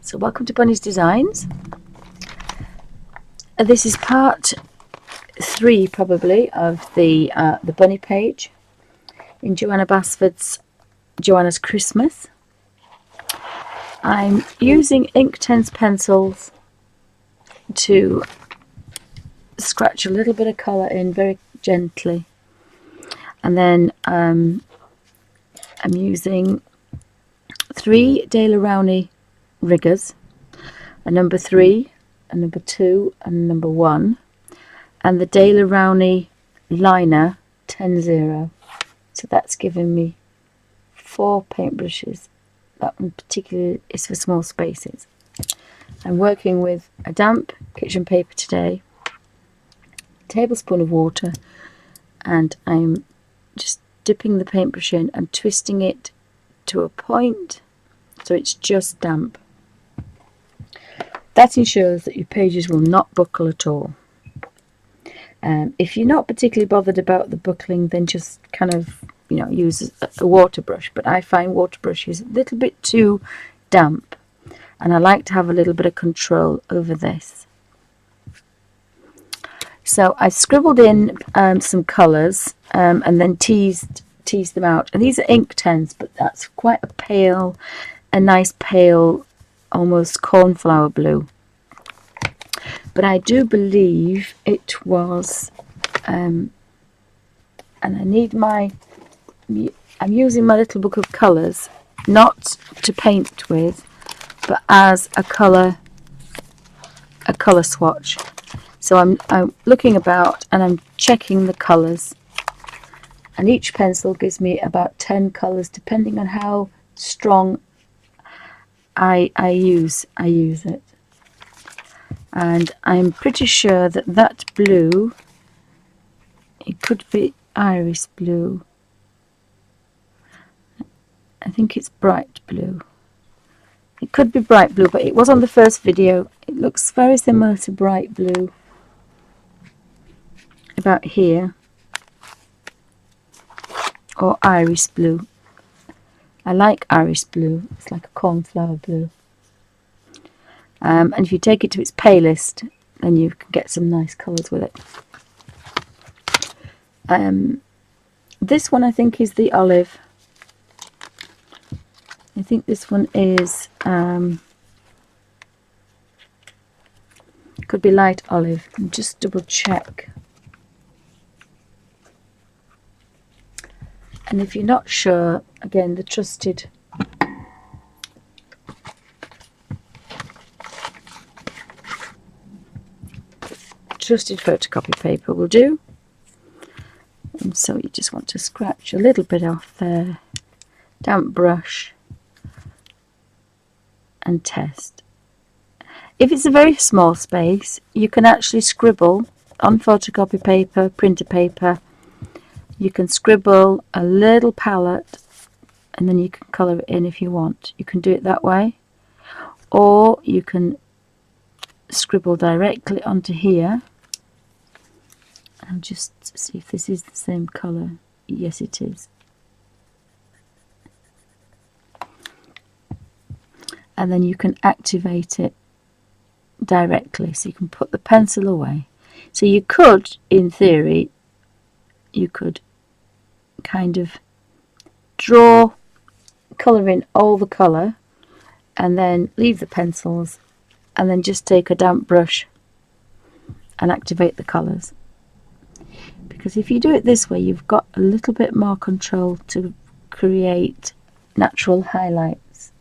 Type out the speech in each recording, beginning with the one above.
So welcome to Bunny's Designs. This is part 3 probably of the bunny page in Johanna Basford's Johanna's Christmas. I'm using Inktense pencils to scratch a little bit of colour in very gently, and then I'm using 3 Daler Rowney riggers, a number 3, a number 2 and a number 1, and the Daler Rowney liner 10-0. So that's given me 4 paintbrushes. That one particularly is for small spaces. I'm working with a damp kitchen paper today, a tablespoon of water, and I'm just dipping the paintbrush in and twisting it to a point so it's just damp. That ensures that your pages will not buckle at all. If you're not particularly bothered about the buckling, then just kind of use a water brush, but I find water brush is a little bit too damp, and I like to have a little bit of control over this. So I scribbled in some colours and then teased them out, and these are Inktense, but that's quite a nice pale, almost cornflower blue. But I do believe it was, and I need I'm using my little book of colours, not to paint with, but as a colour swatch. So I'm looking about and I'm checking the colours, and each pencil gives me about 10 colours depending on how strong I use it. And I'm pretty sure that blue, it could be iris blue. I think it's bright blue. It could be bright blue, but it was on the first video. It looks very similar to bright blue about here, or iris blue. I like iris blue. It's like a cornflower blue. And if you take it to its palest, then you can get some nice colours with it. This one I think is the olive. I think this one is could be light olive. Just double check. And if you're not sure, again, the trusted photocopy paper will do. And so you just want to scratch a little bit off there, damp brush, and test. If it's a very small space, you can actually scribble on photocopy paper, printer paper. You can scribble a little palette and then you can colour it in if you want. You can do it that way, or you can scribble directly onto here. I'll just see if this is the same colour. Yes, it is. And then you can activate it directly, so you can put the pencil away. So you could, in theory, you could kind of draw, colour in all the colour, and then leave the pencils, and then just take a damp brush and activate the colours. Because if you do it this way, you've got a little bit more control to create natural highlights.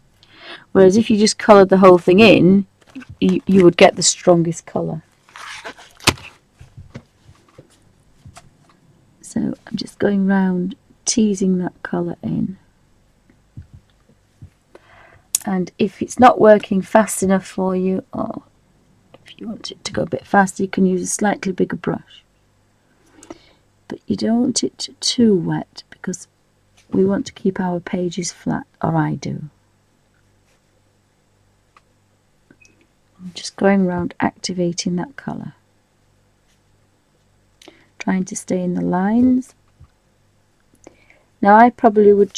Whereas if you just coloured the whole thing in, you would get the strongest colour. So I'm just going round teasing that colour in. And if it's not working fast enough for you, or if you want it to go a bit faster, you can use a slightly bigger brush. But you don't want it too wet, because we want to keep our pages flat, or I do. I'm just going around activating that colour, trying to stay in the lines. Now I probably would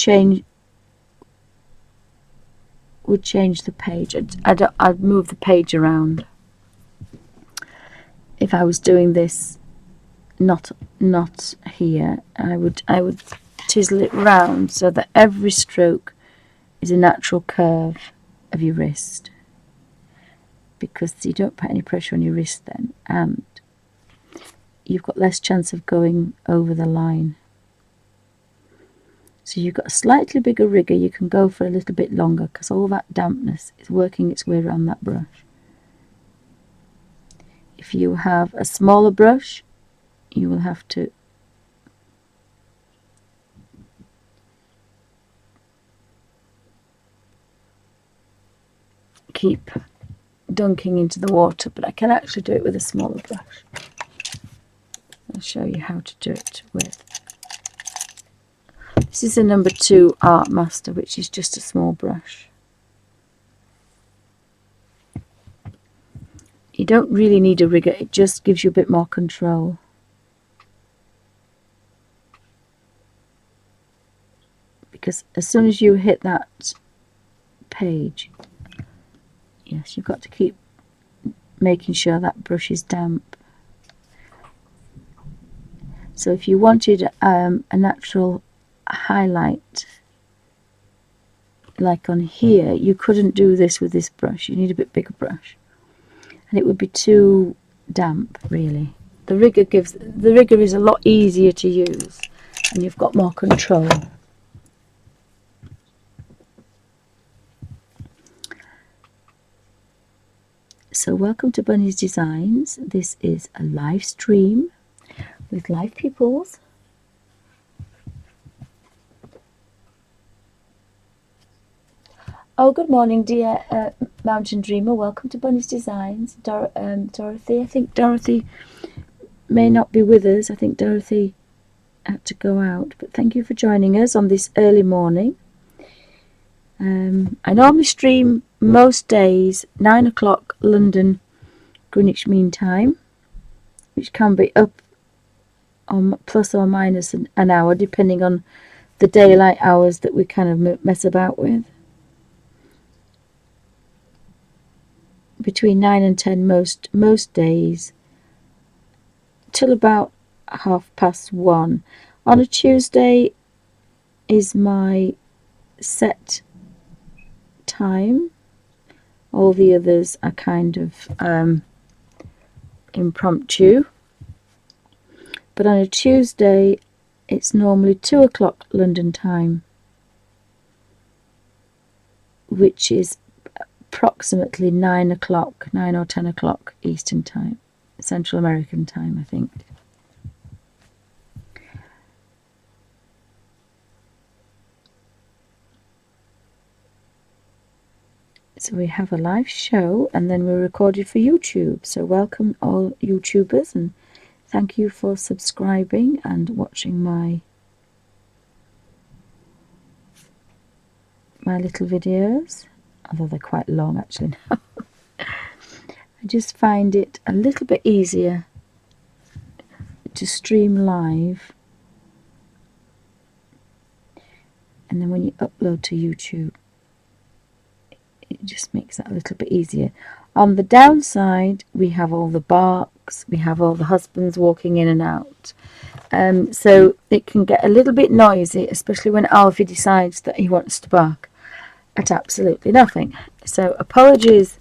would change the page. I'd move the page around if I was doing this. Not here. I would chisel it round so that every stroke is a natural curve of your wrist, because you don't put any pressure on your wrist then, and you've got less chance of going over the line. So you've got a slightly bigger rigger, you can go for a little bit longer because all that dampness is working its way around that brush. If you have a smaller brush, you will have to keep dunking into the water, but I can actually do it with a smaller brush. I'll show you how to do it with. This is a number 2 Art Master, which is just a small brush. You don't really need a rigger, it just gives you a bit more control. Because as soon as you hit that page, yes, you've got to keep making sure that brush is damp. So if you wanted a natural highlight like on here, you couldn't do this with this brush. You need a bit bigger brush, and it would be too damp really. The rigger is a lot easier to use, and you've got more control. So welcome to Bunny's Designs. This is a live stream with live pupils. Oh, good morning, dear Mountain Dreamer. Welcome to Bunny's Designs. Dorothy, I think Dorothy may not be with us. I think Dorothy had to go out. But thank you for joining us on this early morning. I normally stream most days 9 o'clock London Greenwich Mean Time, which can be up on plus or minus an hour depending on the daylight hours that we kind of mess about with. Between 9 and 10 most days, till about 1:30. On a Tuesday is my set time. All the others are kind of impromptu. But on a Tuesday, it's normally 2 o'clock London time, which is approximately 9 or 10 o'clock Eastern time, Central American time, I think. So we have a live show, and then we're recorded for YouTube. So welcome all YouTubers, and thank you for subscribing and watching my little videos, although they're quite long actually now. I just find it a little bit easier to stream live, and then when you upload to YouTube, it just makes that a little bit easier. On the downside, we have all the barks, we have all the husbands walking in and out. So it can get a little bit noisy, especially when Alfie decides that he wants to bark at absolutely nothing. So apologies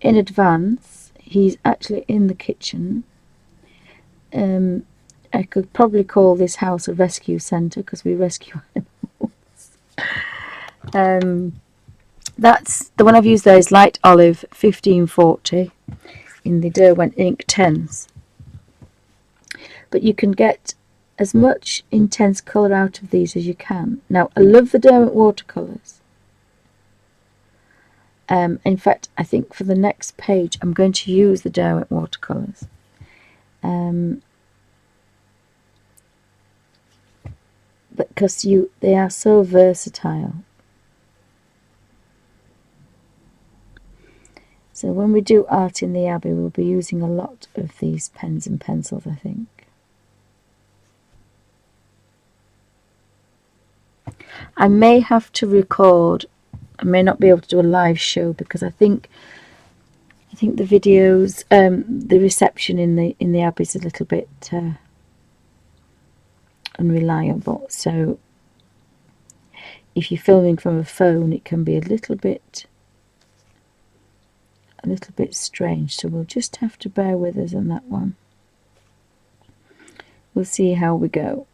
in advance. He's actually in the kitchen. I could probably call this house a rescue centre because we rescue animals. That's the one I've used there is Light Olive 1540 in the Derwent Ink 10s. But you can get as much intense colour out of these as you can. Now, I love the Derwent watercolours. In fact, I think for the next page I'm going to use the Derwent watercolours. Because they are so versatile. So when we do art in the Abbey, we'll be using a lot of these pens and pencils, I think. I may have to record I may not be able to do a live show because I think the videos, the reception in the app is a little bit unreliable. So if you're filming from a phone, it can be a little bit strange. So we'll just have to bear with us on that one. We'll see how we go.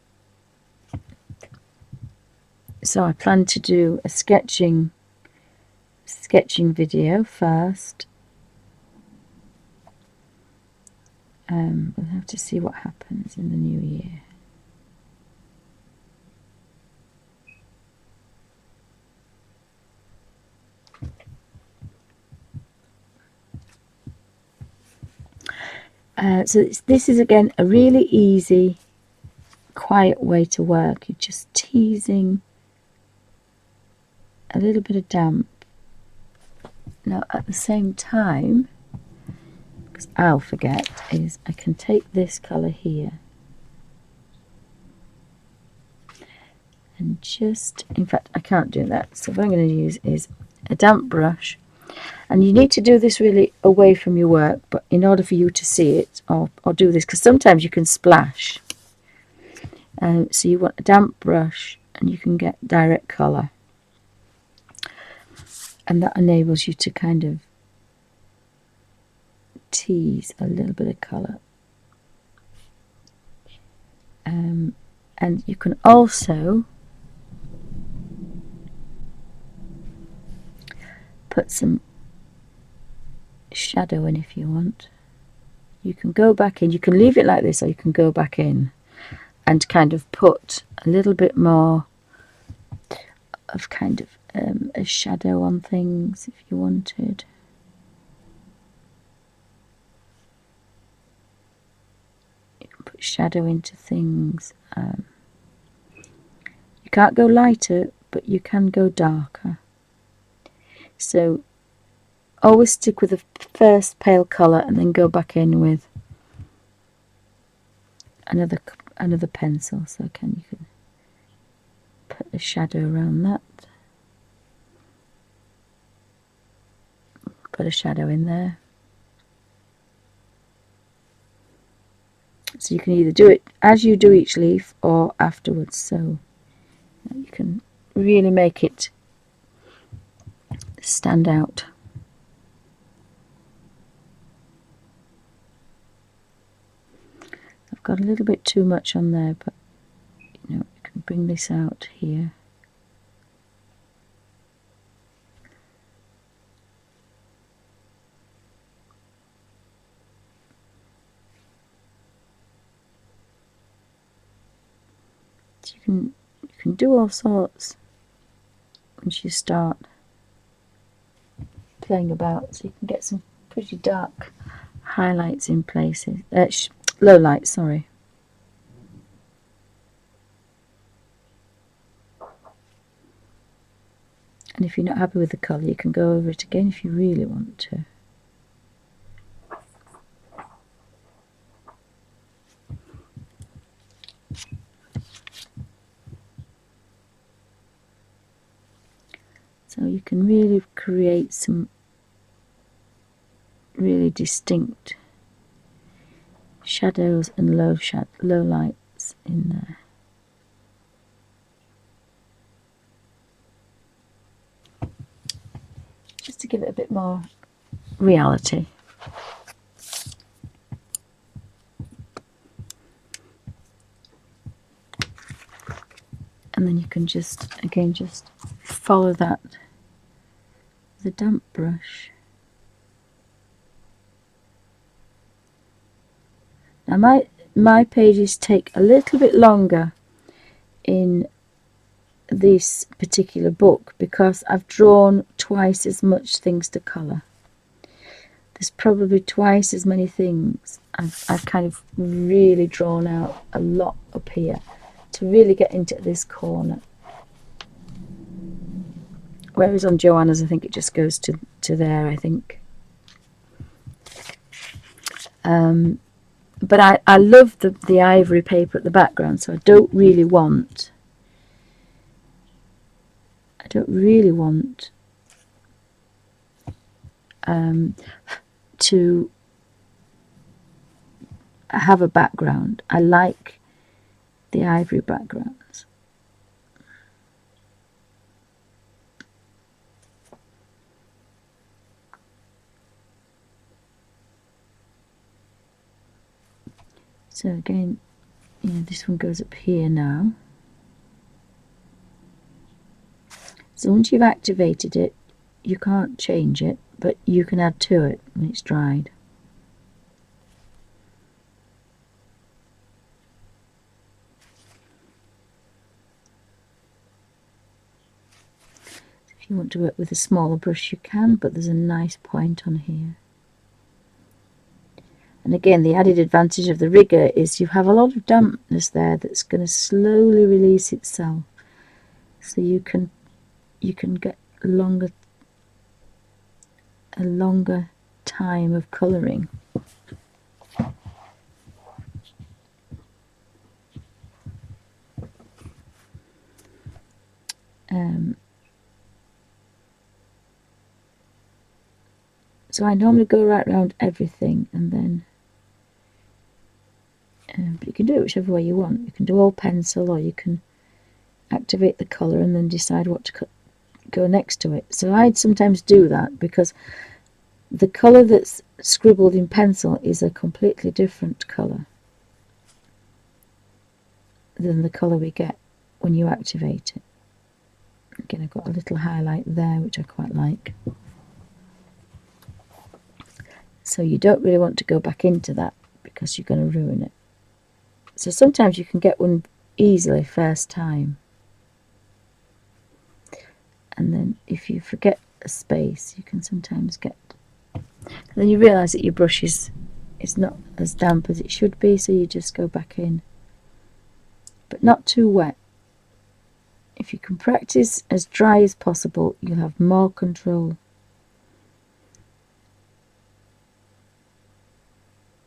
So I plan to do a sketching video first. We'll have to see what happens in the new year. So this is again a really easy, quiet way to work. You're just teasing a little bit of damp. Now at the same time, because I'll forget, is I can take this colour here and just, in fact I can't do that, so what I'm going to use is a damp brush. And you need to do this really away from your work, but in order for you to see it, or do this, because sometimes you can splash. So you want a damp brush, and you can get direct colour. And that enables you to kind of tease a little bit of colour. And you can also put some shadow in if you want. You can go back in, you can leave it like this, or you can go back in and kind of put a little bit more of kind of a shadow on things if you wanted. You can put shadow into things. You can't go lighter, but you can go darker. So always stick with the first pale colour and then go back in with another pencil. So you can put a shadow around that. Put a shadow in there. So you can either do it as you do each leaf or afterwards. So you can really make it stand out. I've got a little bit too much on there, but you can bring this out here. So you can do all sorts once you start playing about, so you can get some pretty dark highlights in places, low lights, sorry. And if you're not happy with the colour, you can go over it again if you really want to. So you can really create some really distinct shadows and low lights in there. Just to give it a bit more reality. And then you can just follow that with a damp brush. Now my pages take a little bit longer in this particular book because I've drawn twice as much things to colour. There's probably twice as many things. I've kind of really drawn out a lot up here to really get into this corner. Whereas on Johanna's, I think it just goes to there, I think. But I love the ivory paper at the background, so I don't really want to have a background. I like the ivory backgrounds. So again, this one goes up here now. So once you've activated it, you can't change it, but you can add to it when it's dried. If you want to work with a smaller brush, you can, but there's a nice point on here. And again, the added advantage of the rigger is you have a lot of dampness there that's going to slowly release itself, so you can get a longer time of colouring. So I normally go right around everything, and then but you can do it whichever way you want. You can do all pencil, or you can activate the colour and then decide what to go next to it. So I'd sometimes do that, because the colour that's scribbled in pencil is a completely different colour than the colour we get when you activate it. Again, I've got a little highlight there which I quite like. So you don't really want to go back into that, because you're going to ruin it. So sometimes you can get one easily first time, and then if you forget a space, you can sometimes get, and then you realise that your brush is not as damp as it should be, so you just go back in, but not too wet. If you can practice as dry as possible, you'll have more control.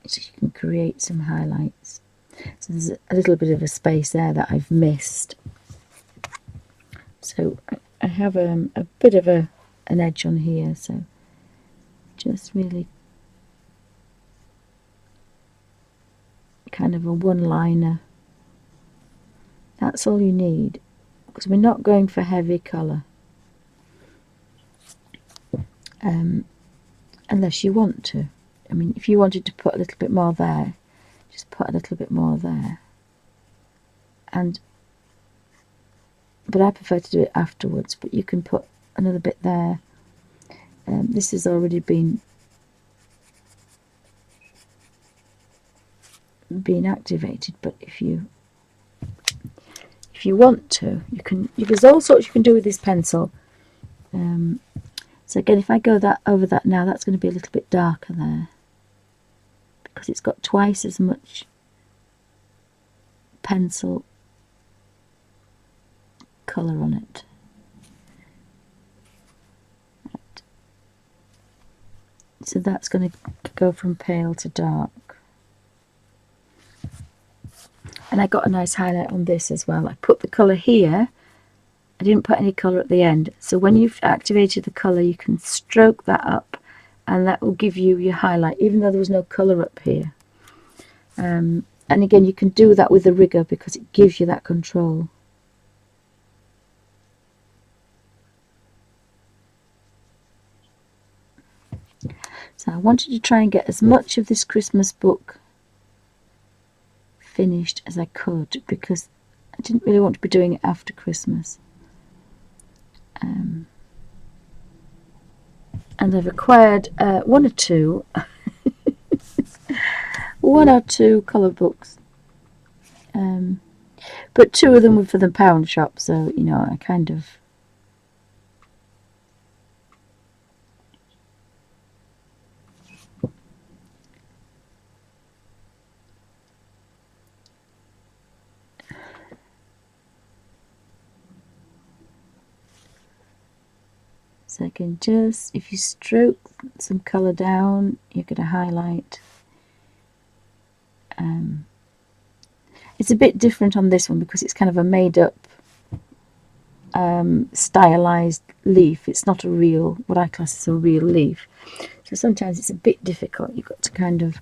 So you can create some highlights. So there's a little bit of a space there that I've missed. So I have a bit of an edge on here, so just really kind of a one-liner. That's all you need, because we're not going for heavy colour, unless you want to. I mean, if you wanted to put a little bit more there, just put a little bit more there. But I prefer to do it afterwards, but you can put another bit there. This has already been activated, but if you want to, you can. There's all sorts you can do with this pencil. So again, if I go over that now, that's going to be a little bit darker there, because it's got twice as much pencil colour on it. Right. So that's going to go from pale to dark. And I got a nice highlight on this as well. I put the colour here. I didn't put any colour at the end. So when you've activated the colour, you can stroke that up, and that will give you your highlight, even though there was no colour up here. And again, you can do that with the rigger, because it gives you that control. So I wanted to try and get as much of this Christmas book finished as I could, because I didn't really want to be doing it after Christmas. And I've acquired one or two colour books, but two of them were for the pound shop, so I kind of so I can just, if you stroke some colour down, you're going to highlight. It's a bit different on this one, because it's kind of a made up stylized leaf. It's not a real, what I class as a real leaf. So sometimes it's a bit difficult. You've got to kind of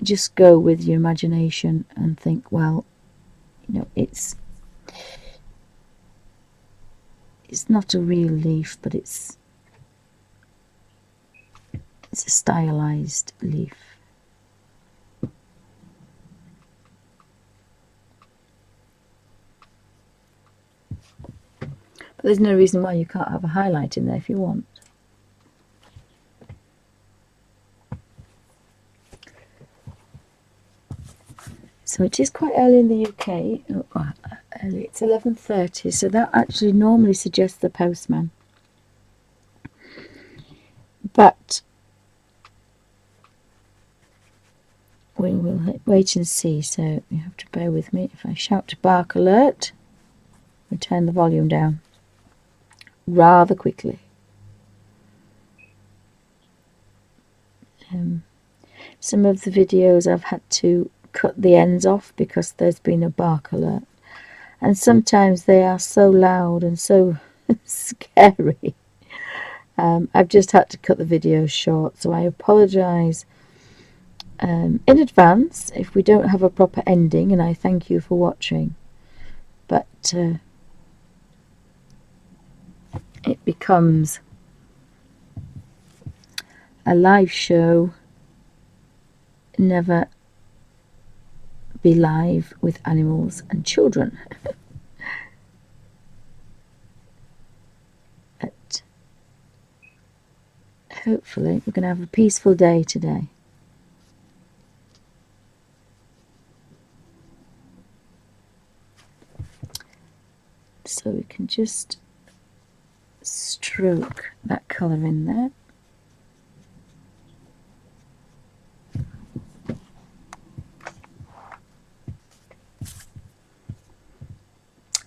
just go with your imagination and think, well, you know, it's not a real leaf, but it's a stylized leaf. But there's no reason why you can't have a highlight in there if you want. So it is quite early in the UK. Oh, early. It's 11:30, so that actually normally suggests the postman. But we will wait and see, so you have to bear with me. If I shout to bark alert, we turn the volume down rather quickly. Some of the videos I've had to cut the ends off because there's been a bark alert, and sometimes they are so loud and so scary. I've just had to cut the videos short, so I apologise in advance if we don't have a proper ending, and I thank you for watching. But it becomes a live show. Never be live with animals and children. But hopefully we're going to have a peaceful day today. So we can just stroke that colour in there.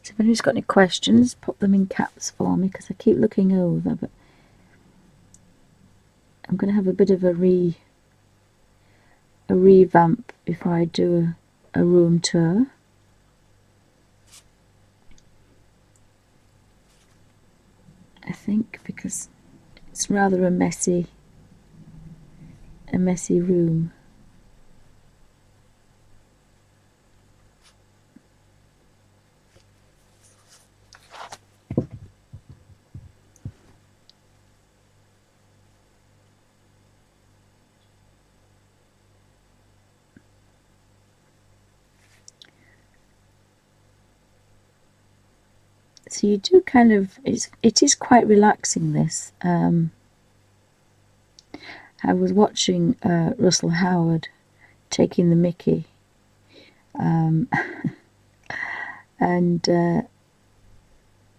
So if anybody's got any questions, pop them in caps for me, because I keep looking over, but I'm going to have a bit of a revamp before I do a room tour. I think because it's rather a messy room. So you do kind of, it is quite relaxing, this. I was watching Russell Howard taking the mickey, and it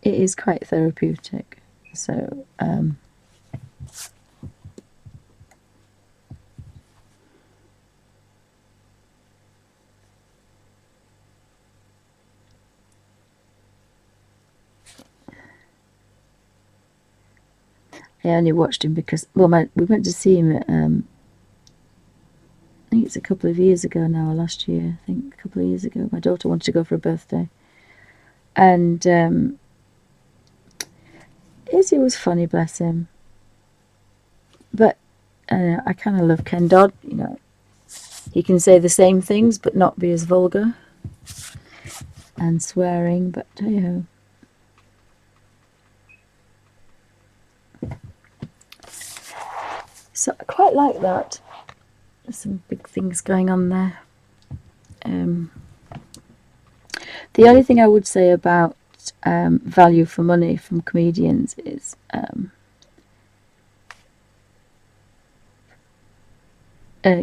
is quite therapeutic. So I only watched him because, well, we went to see him at, I think it's a couple of years ago now, or last year, I think a couple of years ago. My daughter wanted to go for a birthday, and Izzy was funny, bless him. But I kind of love Ken Dodd, you know. He can say the same things but not be as vulgar and swearing, but hey ho. So I quite like that. There's some big things going on there. The only thing I would say about value for money from comedians is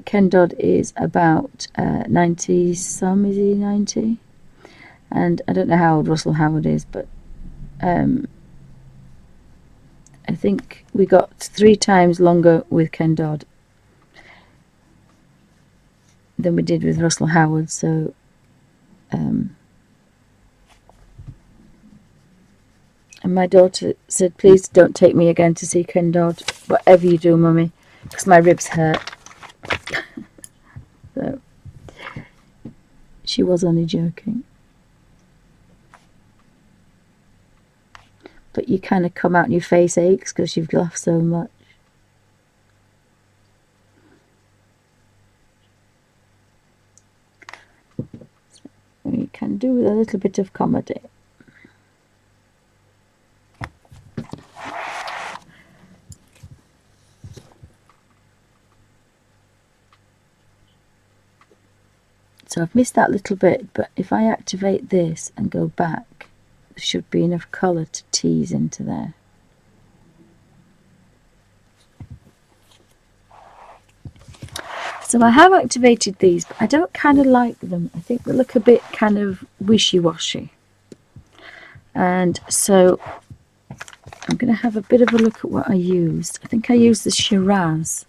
Ken Dodd is about 90 some, is he 90? And I don't know how old Russell Howard is, but I think we got 3 times longer with Ken Dodd than we did with Russell Howard, so and my daughter said, please don't take me again to see Ken Dodd, whatever you do, mummy, because my ribs hurt. So she was only joking. but you kind of come out and your face aches because you've laughed so much. You can do with a little bit of comedy. So I've missed that little bit, but if I activate this and go back, there should be enough colour to tease into there. So I have activated these, but I don't kind of like them. I think they look a bit kind of wishy-washy. And so I'm going to have a bit of a look at what I used. I think I used the Shiraz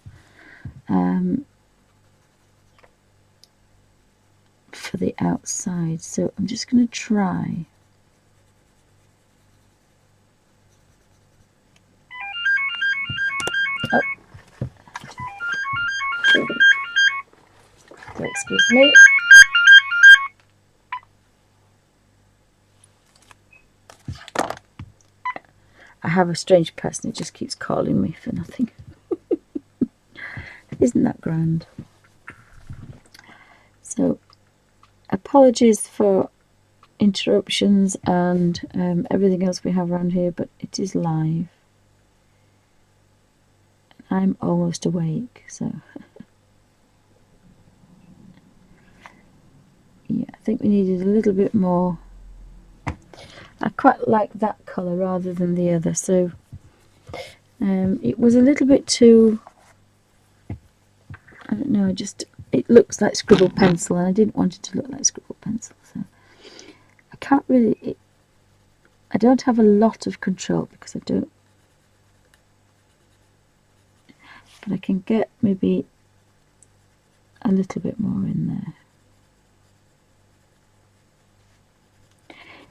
for the outside. So I'm just going to try. Oh. So excuse me. I have a strange person who just keeps calling me for nothing. Isn't that grand? So, apologies for interruptions and everything else we have around here, but it is live. I'm almost awake, so yeah, I think we needed a little bit more. I quite like that colour rather than the other, so it was a little bit too, I don't know, it looks like scribble pencil, and I didn't want it to look like scribble pencil, so I can't really, I don't have a lot of control because I don't, but I can get maybe a little bit more in there.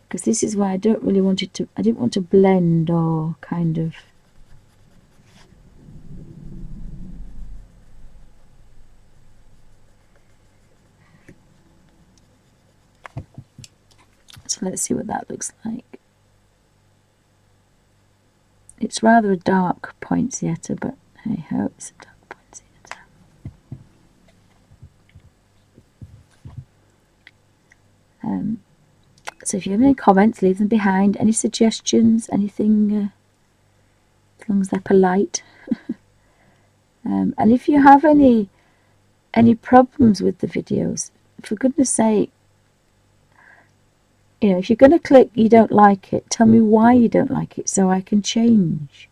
Because this is why I don't really want it to, I didn't want to blend or kind of, so let's see what that looks like. It's rather a dark poinsettia, but hey ho, it's a dark poinsettia. So if you have any comments, leave them behind. Any suggestions, anything, as long as they're polite. And if you have any problems with the videos, for goodness sake, you know, if you're going to click you don't like it, tell me why you don't like it so I can change.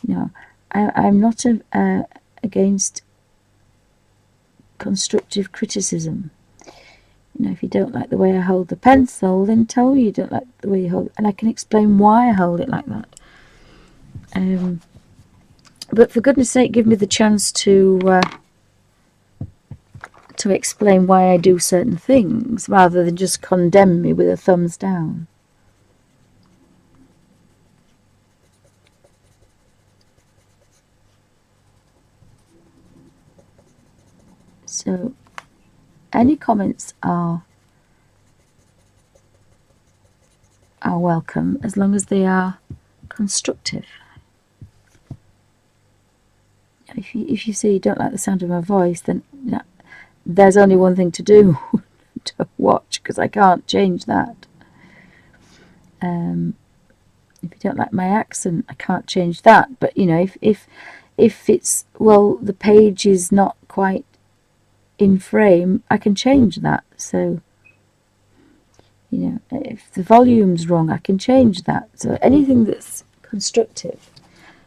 You know, I'm not against constructive criticism. You know, if you don't like the way I hold the pencil, then tell me you don't like the way you hold it, and I can explain why I hold it like that. But for goodness sake, give me the chance to explain why I do certain things, rather than just condemn me with a thumbs down. So, any comments are welcome, as long as they are constructive. If you say you don't like the sound of my voice, then you know, there's only one thing to do, to watch, because I can't change that. If you don't like my accent, I can't change that. But you know, if it's, well, the page is not quite in frame, I can change that. So, you know, if the volume's wrong, I can change that. So anything that's constructive.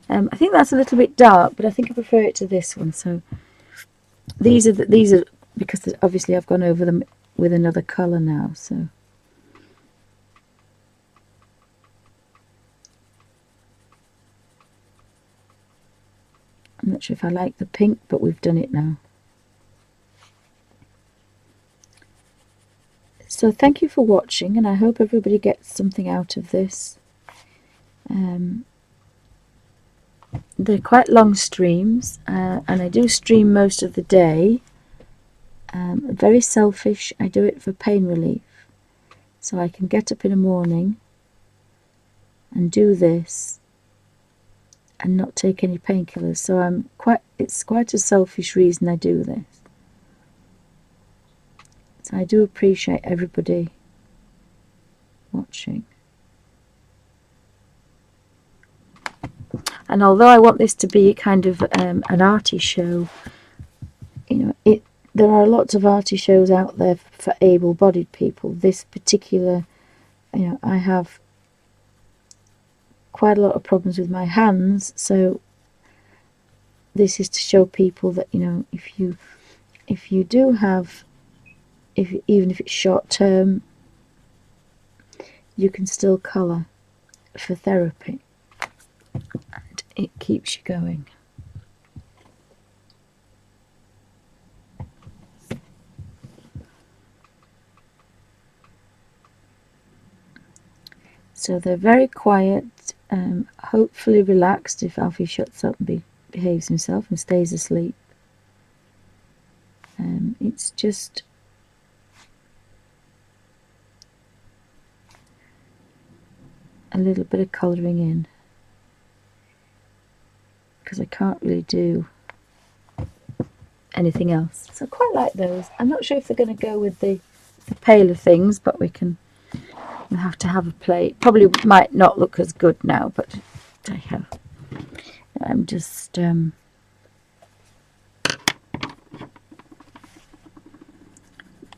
I think that's a little bit dark, but I think I prefer it to this one. So these are because obviously I've gone over them with another colour now. So I'm not sure if I like the pink, but we've done it now. So thank you for watching, and I hope everybody gets something out of this. They're quite long streams, and I do stream most of the day. Very selfish, I do it for pain relief. So I can get up in the morning, and do this and not take any painkillers. So it's quite a selfish reason I do this. So I do appreciate everybody watching. And although I want this to be kind of an arty show, you know, there are lots of arty shows out there for able-bodied people. This particular, you know, I have quite a lot of problems with my hands, so this is to show people that, you know, if you do have, even if it's short term, you can still colour for therapy, and it keeps you going. So they're very quiet, hopefully relaxed if Alfie shuts up and behaves himself and stays asleep. It's just a little bit of colouring in, because I can't really do anything else. So I quite like those. I'm not sure if they're going to go with the paler things, but we'll have to have a play. Probably might not look as good now, but I'm just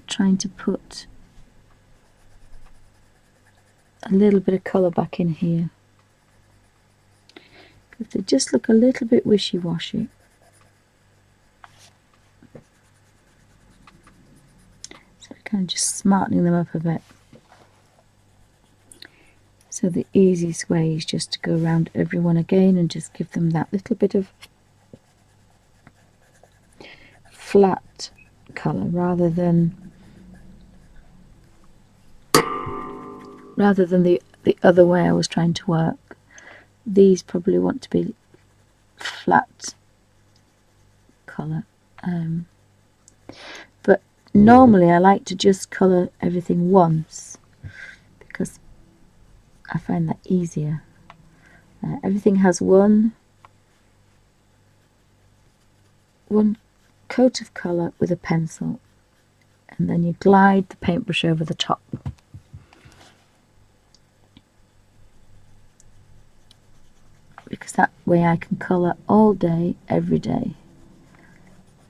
trying to put a little bit of colour back in here, because they just look a little bit wishy-washy. So kind of just smartening them up a bit. So the easiest way is just to go around everyone again and just give them that little bit of flat colour rather than the other way I was trying to work. These probably want to be flat colour. But normally I like to just colour everything once, because I find that easier. Everything has one coat of colour with a pencil, and then you glide the paintbrush over the top. Because that way I can colour all day, every day.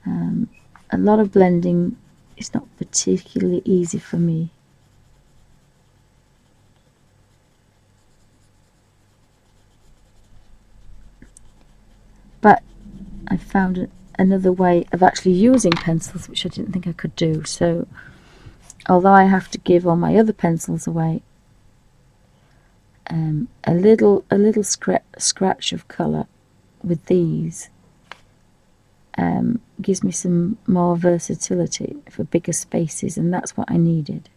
A lot of blending is not particularly easy for me. But I found another way of actually using pencils, which I didn't think I could do. So although I have to give all my other pencils away, a little scratch of colour with these gives me some more versatility for bigger spaces, and that's what I needed.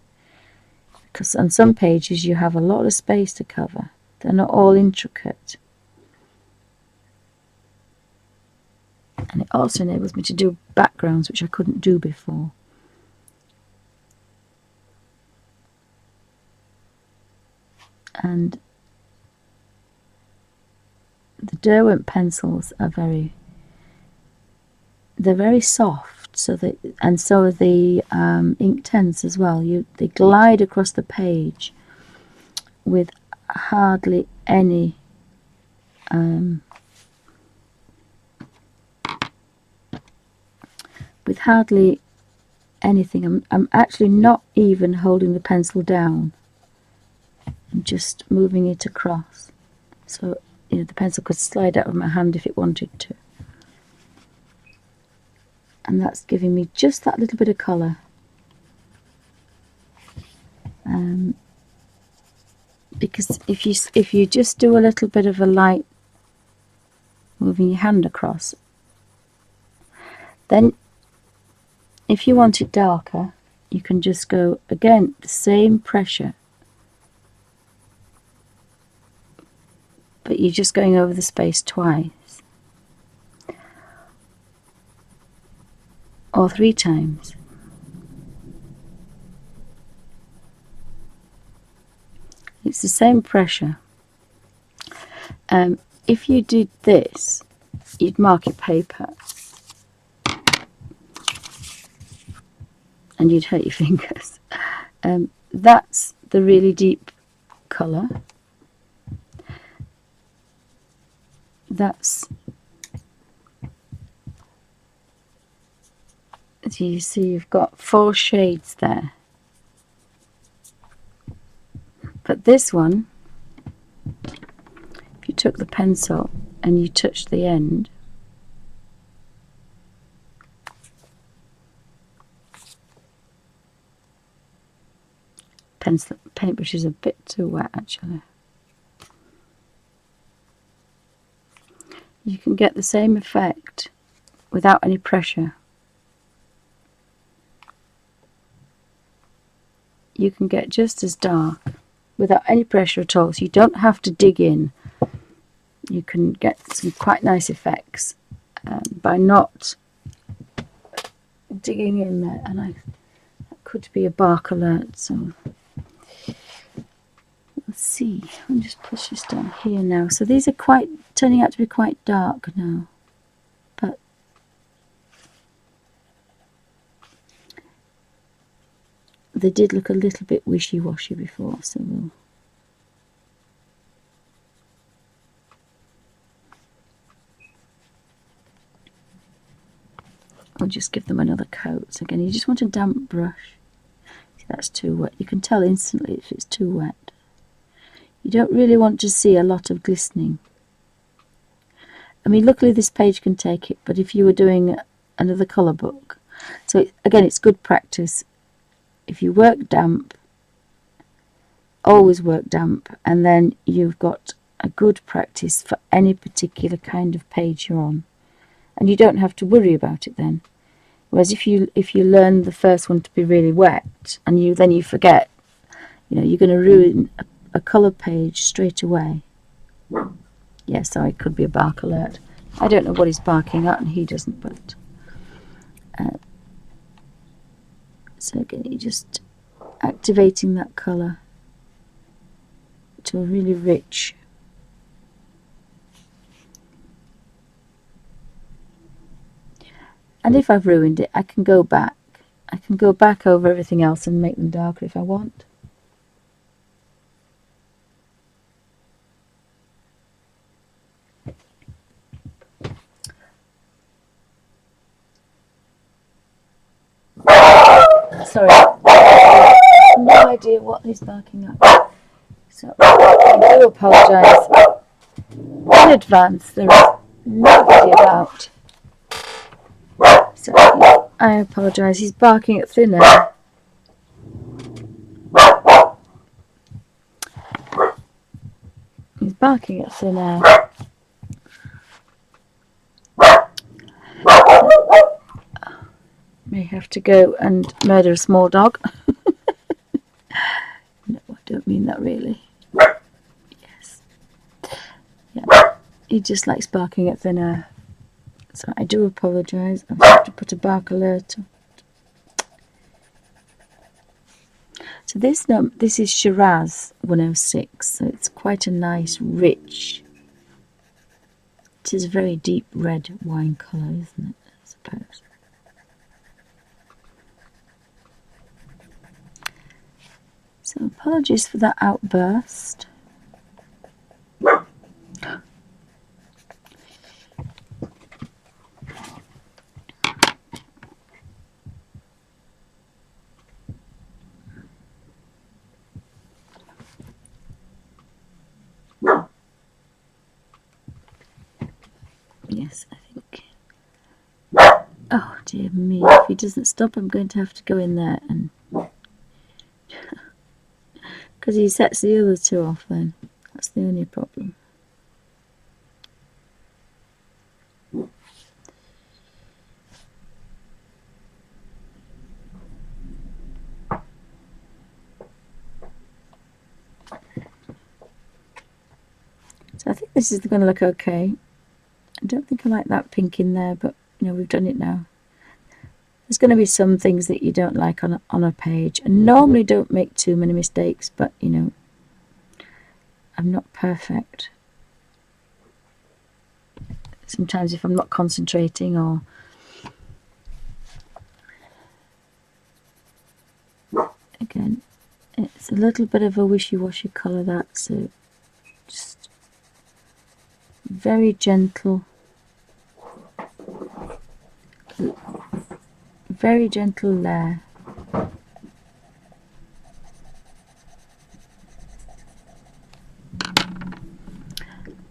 Because on some pages you have a lot of space to cover. They're not all intricate. And it also enables me to do backgrounds, which I couldn't do before. And the Derwent pencils are they're very soft, so are the Inktense as well. They glide across the page with hardly any anything. I'm actually not even holding the pencil down. I'm just moving it across. So, you know, the pencil could slide out of my hand if it wanted to. And that's giving me just that little bit of colour. Because if you just do a little bit of a light moving your hand across, then if you want it darker, you can just go again the same pressure, but you're just going over the space twice or 3 times. It's the same pressure, If you did this, you'd mark your paper and you'd hurt your fingers. That's the really deep colour. That's, as you see, you've got 4 shades there. But this one, if you took the pencil and you touched the end, paintbrush is a bit too wet actually. You can get the same effect without any pressure. You can get just as dark without any pressure at all, so you don't have to dig in. You can get some quite nice effects by not digging in there. And that could be a bark alert, so let's see. I'll just push this down here now. So these are turning out to be quite dark now, but they did look a little bit wishy-washy before, so I'll just give them another coat. So again, you just want a damp brush. See, that's too wet. You can tell instantly if it's too wet. You don't really want to see a lot of glistening. I mean, luckily this page can take it, but if you were doing another colour book, so again, it's good practice. If you work damp, always work damp, and then you've got a good practice for any particular kind of page you're on, and you don't have to worry about it then. Whereas if you learn the first one to be really wet, and then you forget, you're going to ruin a colour page straight away. Yeah, sorry, it could be a bark alert. I don't know what he's barking at, and he doesn't, but so again, you're just activating that colour to a really rich. And if I've ruined it, I can go back. I can go back over everything else and make them darker if I want. Sorry, I have no idea what he's barking at. So I do apologise in advance. There is nobody about. So I apologise. He's barking at thin air. He's barking at thin air. May have to go and murder a small dog. No, I don't mean that really. Yes. Yeah. He just likes barking at thin air. So I do apologise. I have to put a bark alert on. So this is Shiraz 106. So it's quite a nice, rich. It is a very deep red wine colour, isn't it? I suppose. So apologies for that outburst. Yes, I think. Oh dear me, if he doesn't stop, I'm going to have to go in there and... because he sets the other two off then. That's the only problem. So I think this is going to look okay. I don't think I like that pink in there, but we've done it now. There's going to be some things that you don't like on a page, and normally don't make too many mistakes, but I'm not perfect. sometimes if I'm not concentrating, or again, it's a little bit of a wishy-washy colour, that, so just very gentle layer.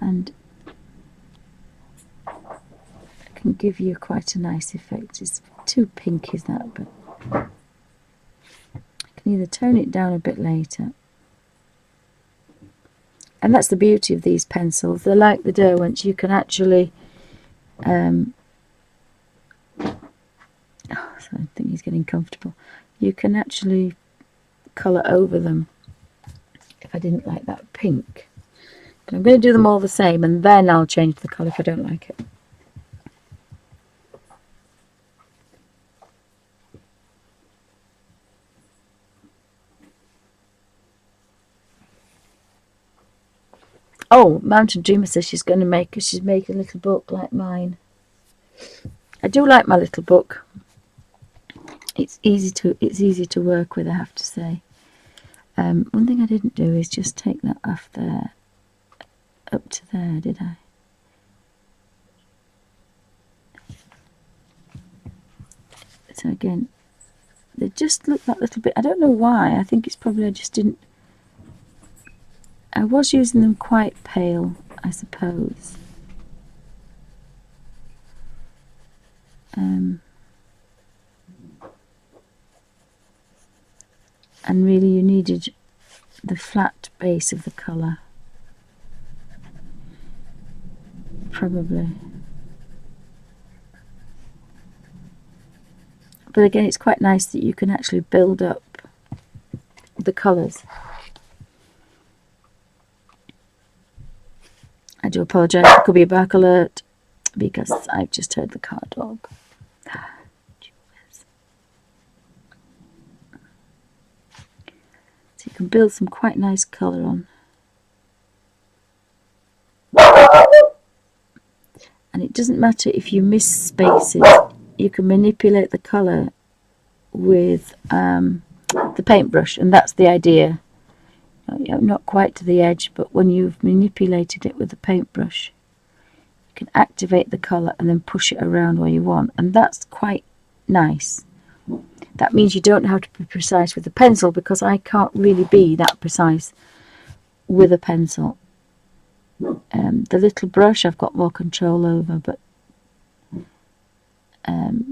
And it can give you quite a nice effect. It's too pink, is that, but I can either tone it down a bit later. And that's the beauty of these pencils. They're like the Derwents. You can actually so I think he's getting comfortable. You can actually colour over them. If I didn't like that pink, but I'm going to do them all the same, and then I'll change the colour if I don't like it. Oh, Mountain Dreamer says she's making a little book like mine. I do like my little book. It's easy to work with, I have to say. One thing I didn't do is just take that off there up to there, did I? So again, they just look that little bit. I don't know why. I think it's probably I just didn't. I was using them quite pale, I suppose. And really you needed the flat base of the colour, probably. But again, it's quite nice that you can actually build up the colours. I do apologise, there could be a bark alert because I've just heard the car dog. So you can build some quite nice colour on. And it doesn't matter if you miss spaces, you can manipulate the colour with the paintbrush, and that's the idea. Not quite to the edge, but when you've manipulated it with the paintbrush, you can activate the colour and then push it around where you want, and that's quite nice. That means you don't have to be precise with the pencil, because I can't really be that precise with a pencil. The little brush I've got more control over, but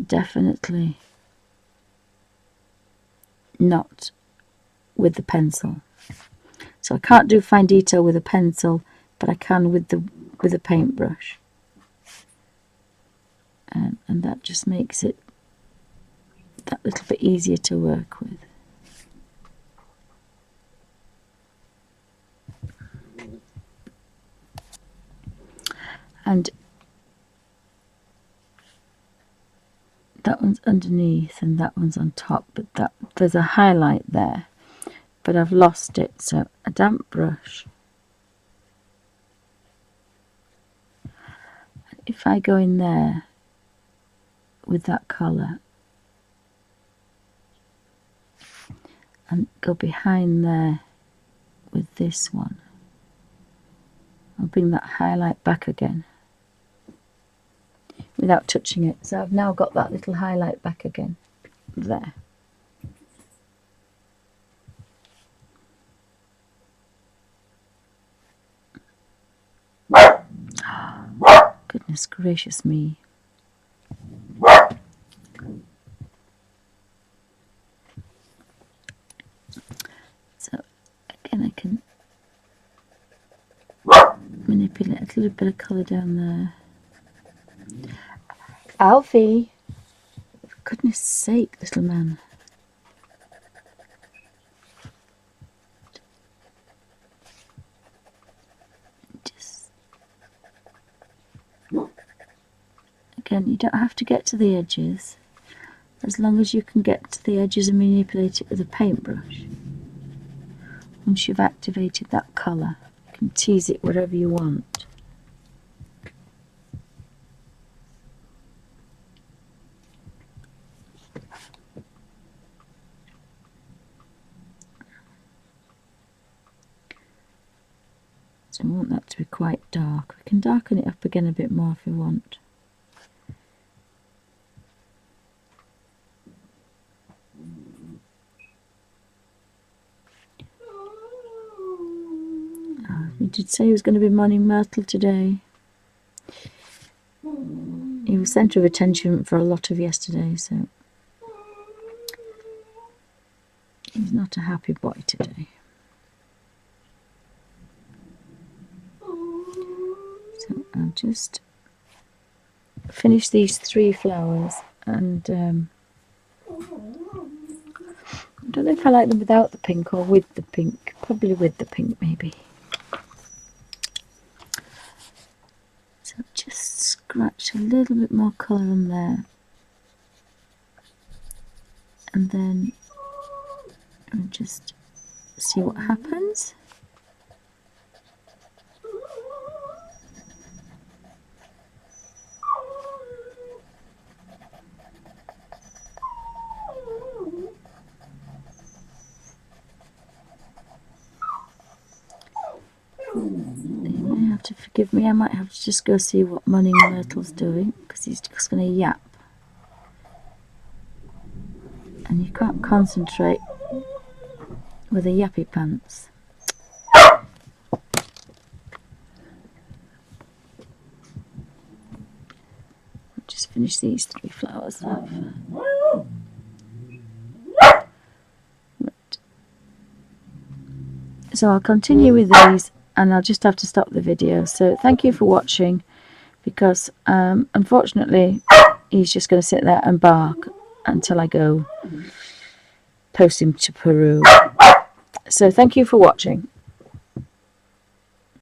definitely not with the pencil. So I can't do fine detail with a pencil, but I can with the paintbrush, and that just makes it that little bit easier to work with. And that one's underneath and that one's on top, but there's a highlight there, but I've lost it. So a damp brush. If I go in there with that colour and go behind there with this one, I'll bring that highlight back again without touching it. So I've now got that little highlight back again there. Goodness gracious me. So again, I can manipulate a little bit of colour down there. Alfie! For goodness sake, little man. Again, you don't have to get to the edges, as long as you can get to the edges and manipulate it with a paintbrush. Once you've activated that colour, you can tease it wherever you want. So I want that to be quite dark. We can darken it up again a bit more if we want. He did say he was going to be mourning Myrtle today. He was centre of attention for a lot of yesterday, so he's not a happy boy today. So I'll just finish these 3 flowers, and I don't know if I like them without the pink or with the pink. Probably with the pink, maybe. So just scratch a little bit more colour on there, and then I'll just see what happens. You may have to forgive me, I might have to just go see what Mourning Myrtle's doing, because he's just going to yap. And you can't concentrate with a yappy pants. Just finish these 3 flowers off. Right. So I'll continue with these, and I'll just have to stop the video. So thank you for watching, because unfortunately he's just going to sit there and bark until I go post him to Peru. So thank you for watching.